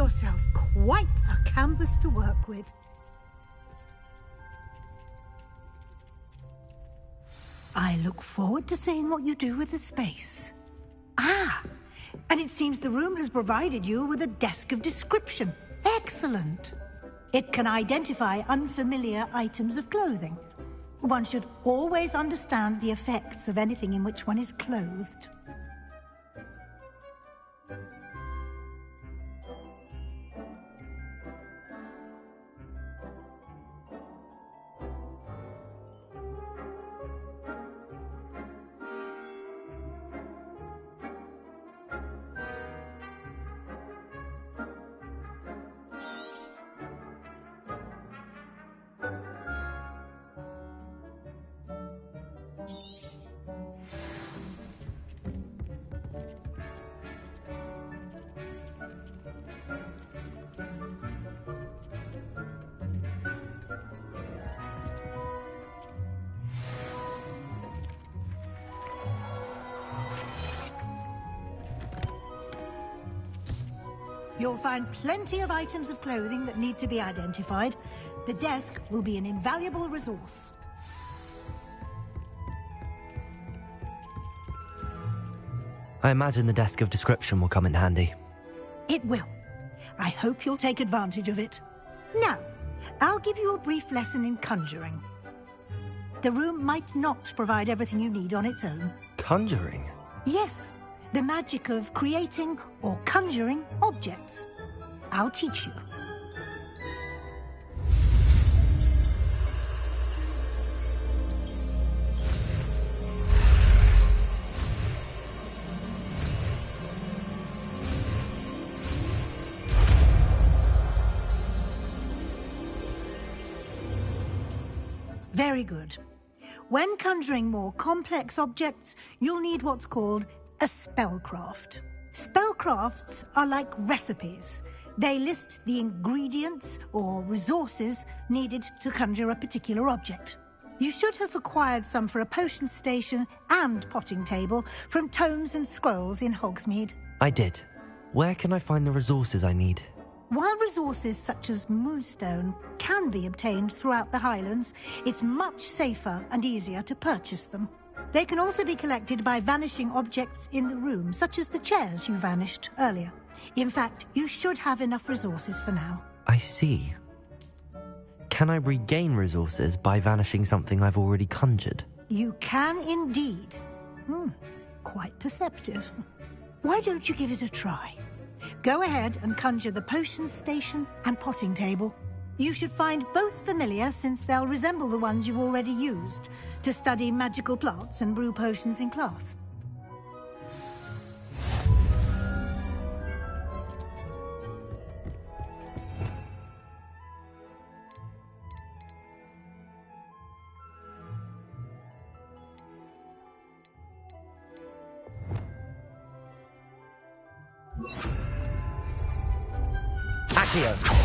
yourself quite a canvas to work with. I look forward to seeing what you do with the space. Ah, and it seems the room has provided you with a desk of description. Excellent. It can identify unfamiliar items of clothing. One should always understand the effects of anything in which one is clothed. You'll find plenty of items of clothing that need to be identified. The desk will be an invaluable resource. I imagine the desk of description will come in handy. It will. I hope you'll take advantage of it. Now, I'll give you a brief lesson in conjuring. The room might not provide everything you need on its own. Conjuring? Yes, the magic of creating or conjuring objects. I'll teach you. Very good. When conjuring more complex objects, you'll need what's called a spellcraft. Spellcrafts are like recipes. They list the ingredients or resources needed to conjure a particular object. You should have acquired some for a potion station and potting table from tomes and scrolls in Hogsmeade. I did. Where can I find the resources I need? While resources such as moonstone can be obtained throughout the Highlands, it's much safer and easier to purchase them. They can also be collected by vanishing objects in the room, such as the chairs you vanished earlier. In fact, you should have enough resources for now. I see. Can I regain resources by vanishing something I've already conjured? You can indeed. Quite perceptive. Why don't you give it a try? Go ahead and conjure the potion station and potting table. You should find both familiar, since they'll resemble the ones you've already used to study magical plants and brew potions in class. Accio!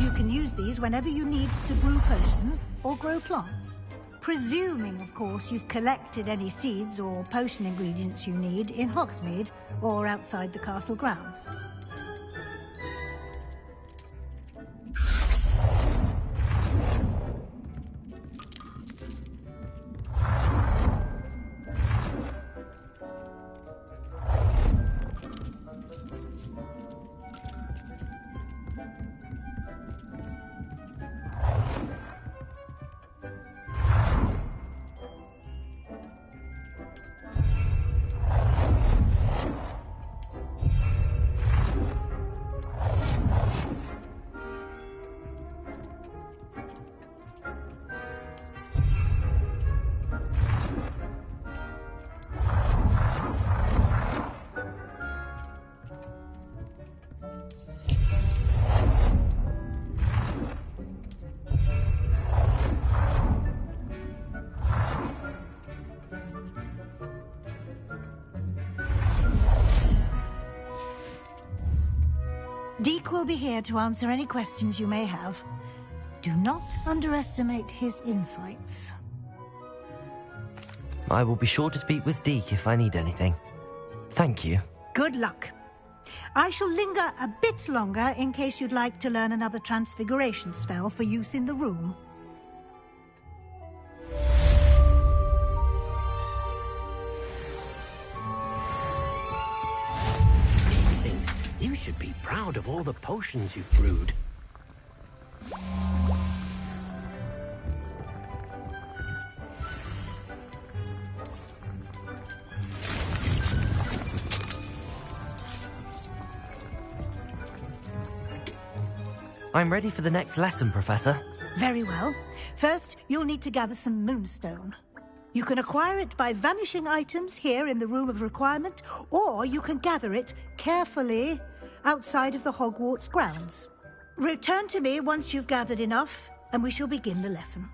You can use these whenever you need to brew potions or grow plants. Presuming, of course, you've collected any seeds or potion ingredients you need in Hogsmeade or outside the castle grounds. Deek will be here to answer any questions you may have. Do not underestimate his insights. I will be sure to speak with Deek if I need anything. Thank you. Good luck. I shall linger a bit longer in case you'd like to learn another transfiguration spell for use in the room. You should be proud of all the potions you've brewed. I'm ready for the next lesson, Professor. Very well. First, you'll need to gather some moonstone. You can acquire it by vanishing items here in the Room of Requirement, or you can gather it carefully outside of the Hogwarts grounds. Return to me once you've gathered enough, and we shall begin the lesson.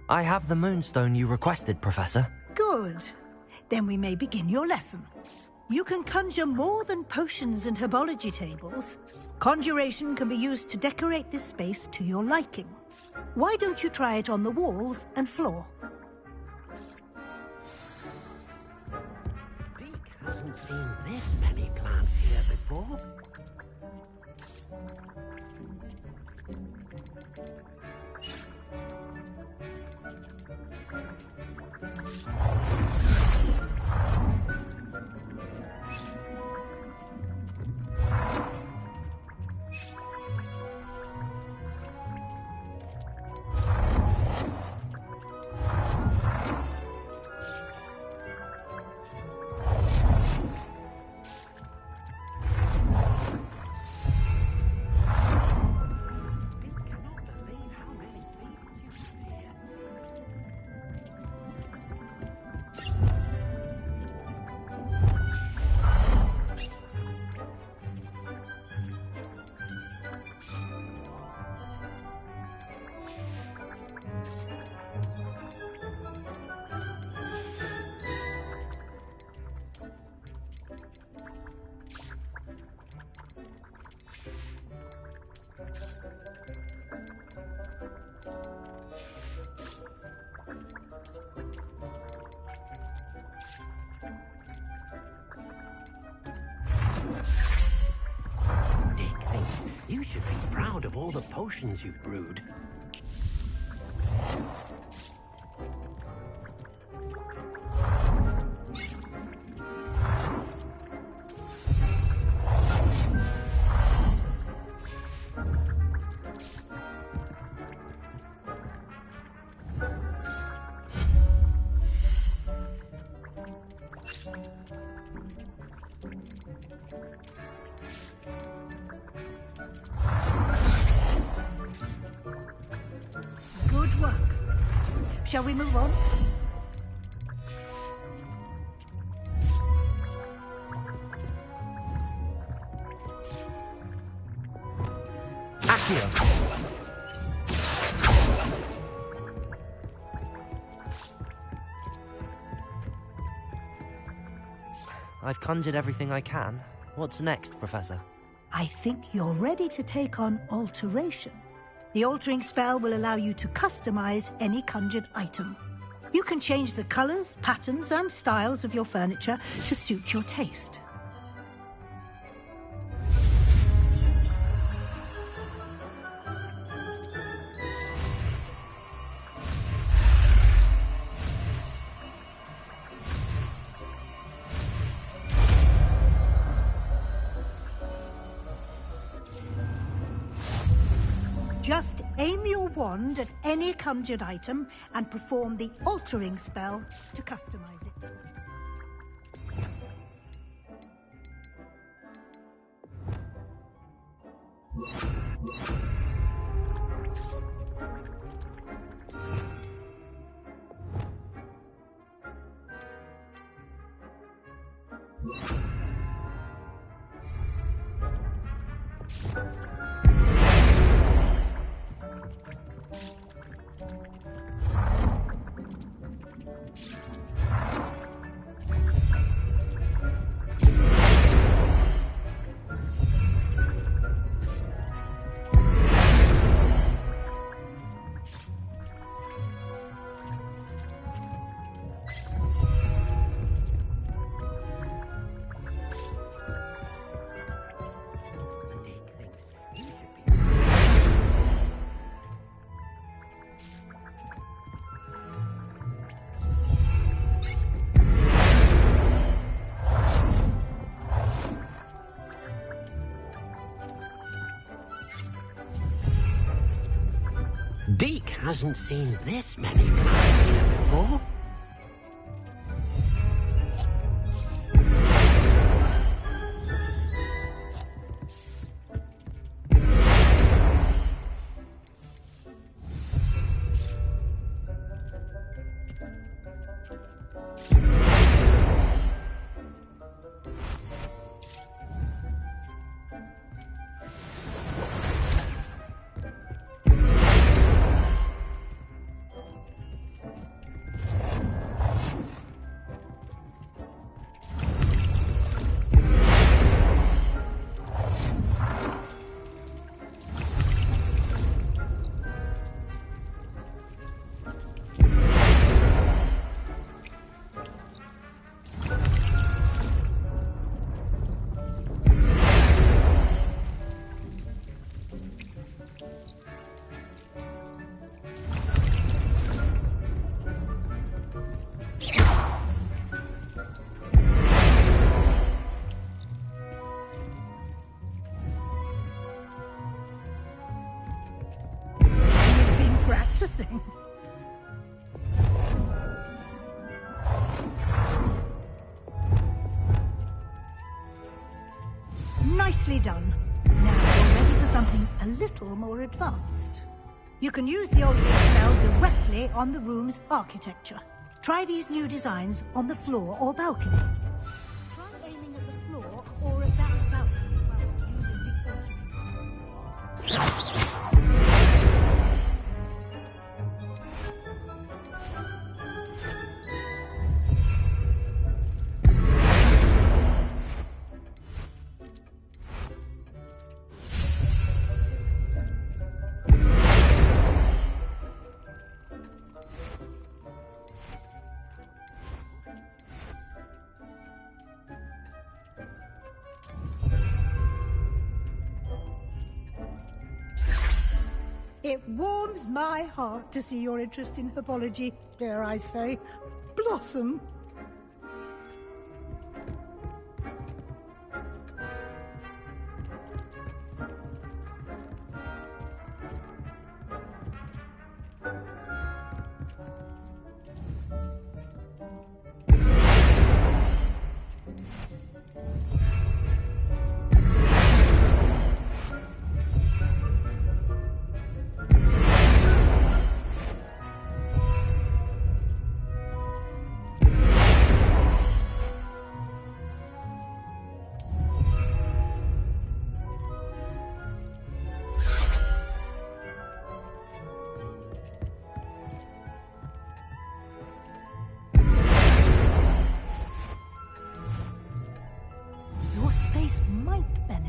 I have the moonstone you requested, Professor. Good. Then we may begin your lesson. You can conjure more than potions and herbology tables. Conjuration can be used to decorate this space to your liking. Why don't you try it on the walls and floor? Deek hasn't seen this many plants here before. You should be proud of all the potions you've brewed. Good work. Shall we move on? Accio. I've conjured everything I can. What's next, Professor? I think you're ready to take on alteration. The altering spell will allow you to customize any conjured item. You can change the colors, patterns, and styles of your furniture to suit your taste. Just aim your wand at any conjured item and perform the altering spell to customize it. Deke hasn't seen this many plants here before. Practicing. Nicely done. Now you're ready for something a little more advanced. You can use the altering spell directly on the room's architecture. Try these new designs on the floor or balcony. Try aiming at the floor or at that balcony whilst using the altering spell. It warms my heart to see your interest in herbology, dare I say, blossom.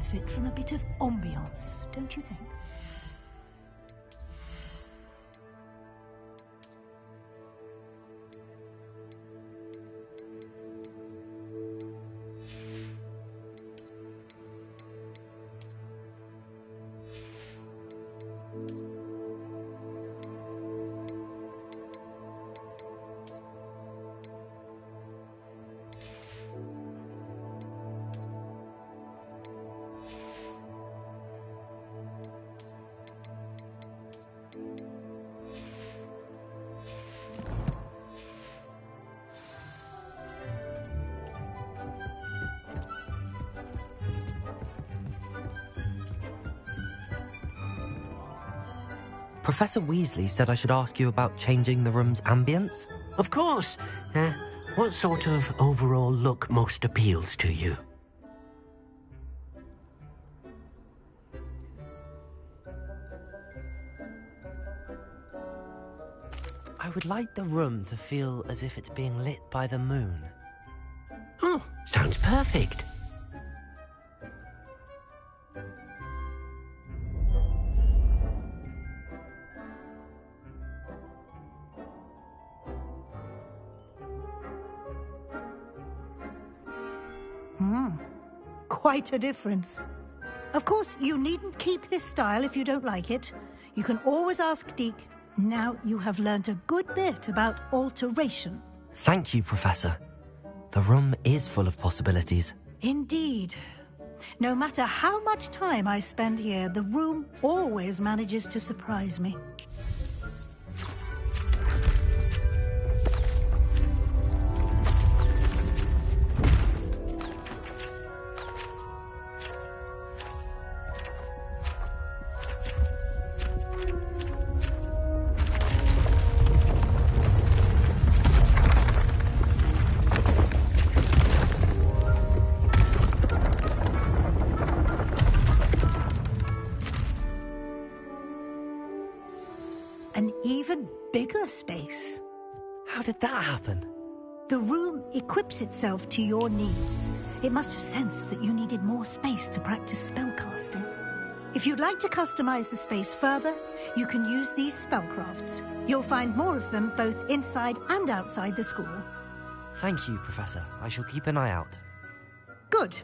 benefit from a bit of ambiance, don't you think? Professor Weasley said I should ask you about changing the room's ambience. Of course. What sort of overall look most appeals to you? I would like the room to feel as if it's being lit by the moon. Oh, sounds perfect. Quite a difference. Of course, you needn't keep this style if you don't like it. You can always ask Deke. Now you have learnt a good bit about alteration. Thank you, Professor. The room is full of possibilities. Indeed. No matter how much time I spend here, the room always manages to surprise me. An even bigger space. How did that happen? The room equips itself to your needs. It must have sensed that you needed more space to practice spellcasting. If you'd like to customize the space further, you can use these spellcrafts. You'll find more of them both inside and outside the school. Thank you, Professor. I shall keep an eye out. Good.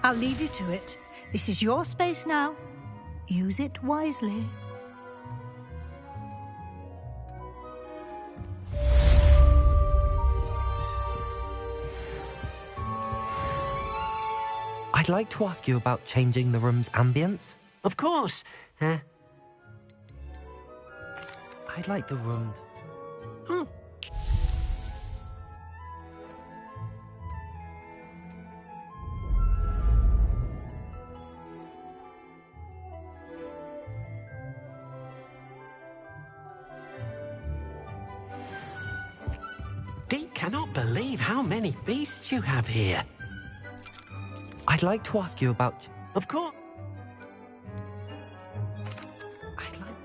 I'll leave you to it. This is your space now. Use it wisely. I'd like to ask you about changing the room's ambience. Of course. I'd like the room to... Deke cannot believe how many beasts you have here. I'd like to ask you about... Of course. I'd like...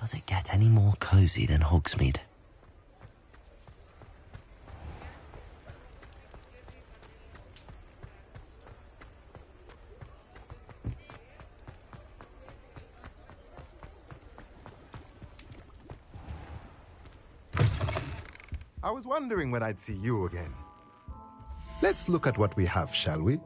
Does it get any more cosy than Hogsmeade? I was wondering when I'd see you again. Let's look at what we have, shall we?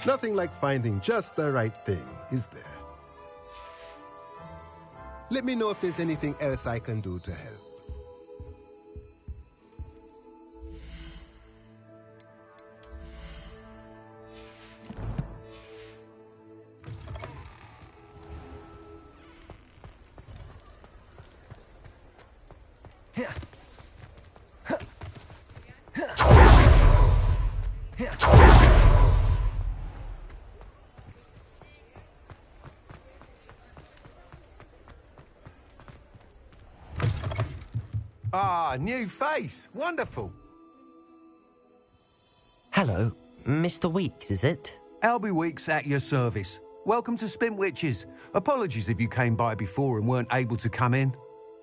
Nothing like finding just the right thing, is there? Let me know if there's anything else I can do to help. Ah, new face. Wonderful. Hello, Mr. Weeks, is it? Albie Weeks at your service. Welcome to Spintwitches. Apologies if you came by before and weren't able to come in.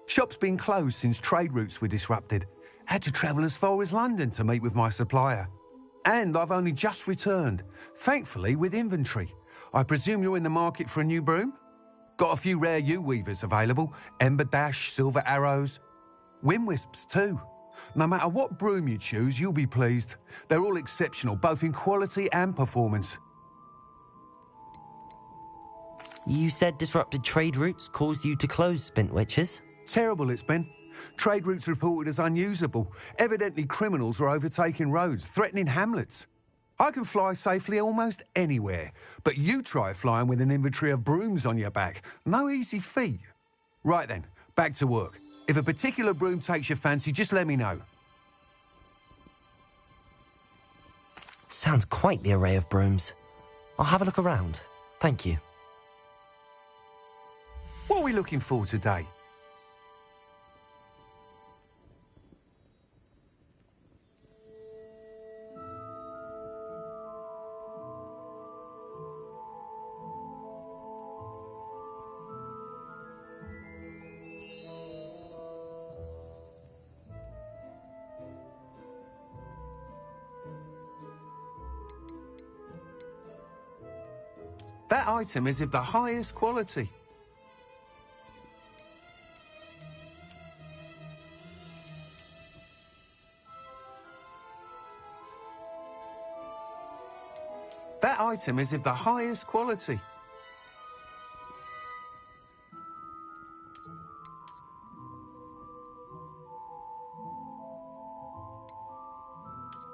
Shop's been closed since trade routes were disrupted. Had to travel as far as London to meet with my supplier. And I've only just returned, thankfully with inventory. I presume you're in the market for a new broom? Got a few rare yew-weavers available. Ember Dash, Silver Arrows. Wind-wisps too. No matter what broom you choose, you'll be pleased. They're all exceptional, both in quality and performance. You said disrupted trade routes caused you to close Spintwitches? Terrible it's been. Trade routes reported as unusable. Evidently criminals were overtaking roads, threatening hamlets. I can fly safely almost anywhere, but you try flying with an inventory of brooms on your back. No easy feat. Right then, back to work. If a particular broom takes your fancy, just let me know. Sounds quite the array of brooms. I'll have a look around. Thank you. What are we looking for today? That item is of the highest quality. That item is of the highest quality.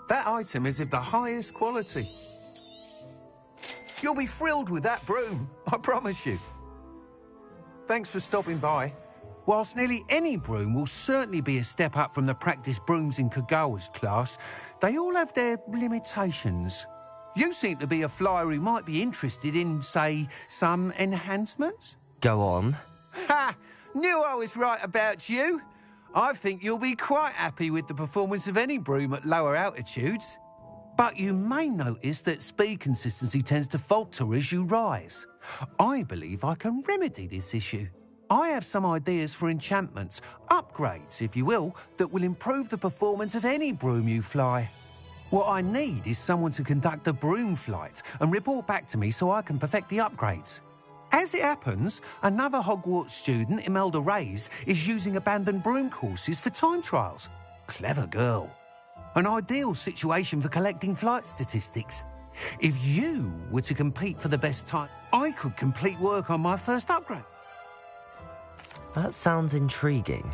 That item is of the highest quality. You'll be thrilled with that broom, I promise you. Thanks for stopping by. Whilst nearly any broom will certainly be a step up from the practice brooms in Kagawa's class, they all have their limitations. You seem to be a flyer who might be interested in, say, some enhancements? Go on. Ha! Knew I was right about you. I think you'll be quite happy with the performance of any broom at lower altitudes. But you may notice that speed consistency tends to falter as you rise. I believe I can remedy this issue. I have some ideas for enchantments, upgrades, if you will, that will improve the performance of any broom you fly. What I need is someone to conduct a broom flight and report back to me so I can perfect the upgrades. As it happens, another Hogwarts student, Imelda Reyes, is using abandoned broom courses for time trials. Clever girl. An ideal situation for collecting flight statistics. If you were to compete for the best time, I could complete work on my first upgrade. That sounds intriguing.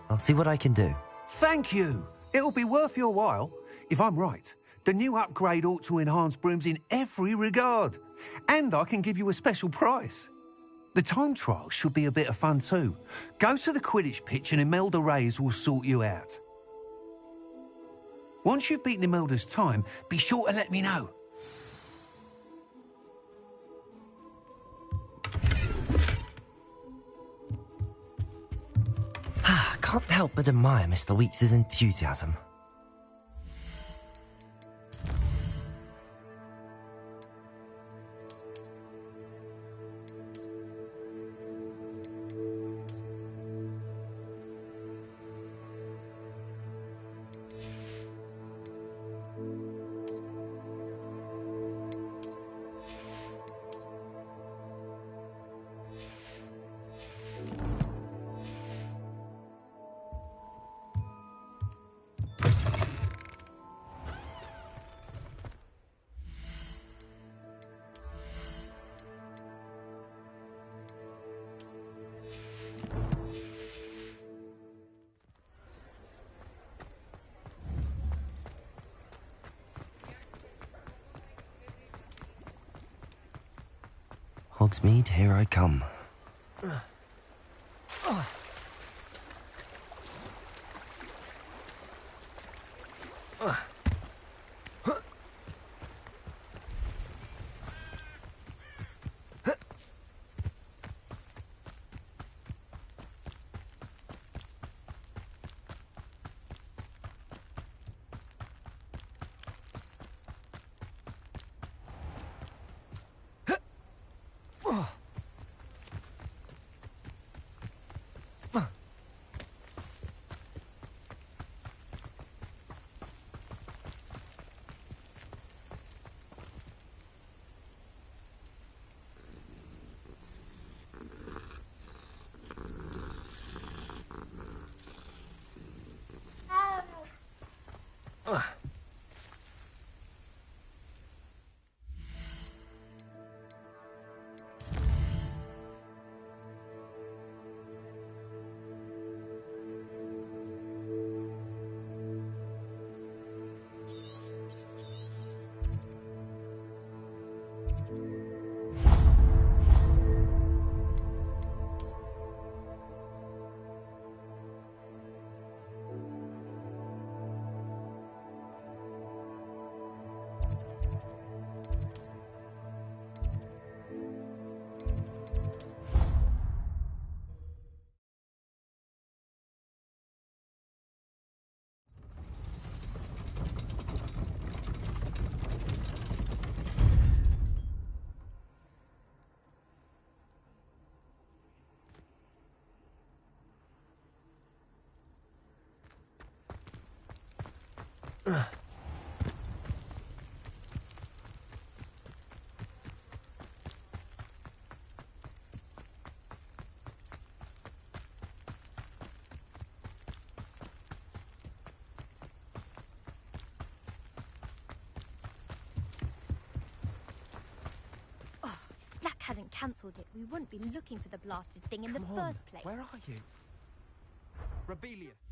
I'll see what I can do. Thank you. It'll be worth your while. If I'm right, the new upgrade ought to enhance brooms in every regard. And I can give you a special prize. The time trial should be a bit of fun too. Go to the Quidditch pitch and Imelda Reyes will sort you out. Once you've beaten Imelda's time, be sure to let me know. Can't help but admire Mr. Weekes' enthusiasm. Hogsmeade, here I come. Black hadn't cancelled it, we wouldn't be looking for the blasted thing in the first place. Where are you? Rebellious.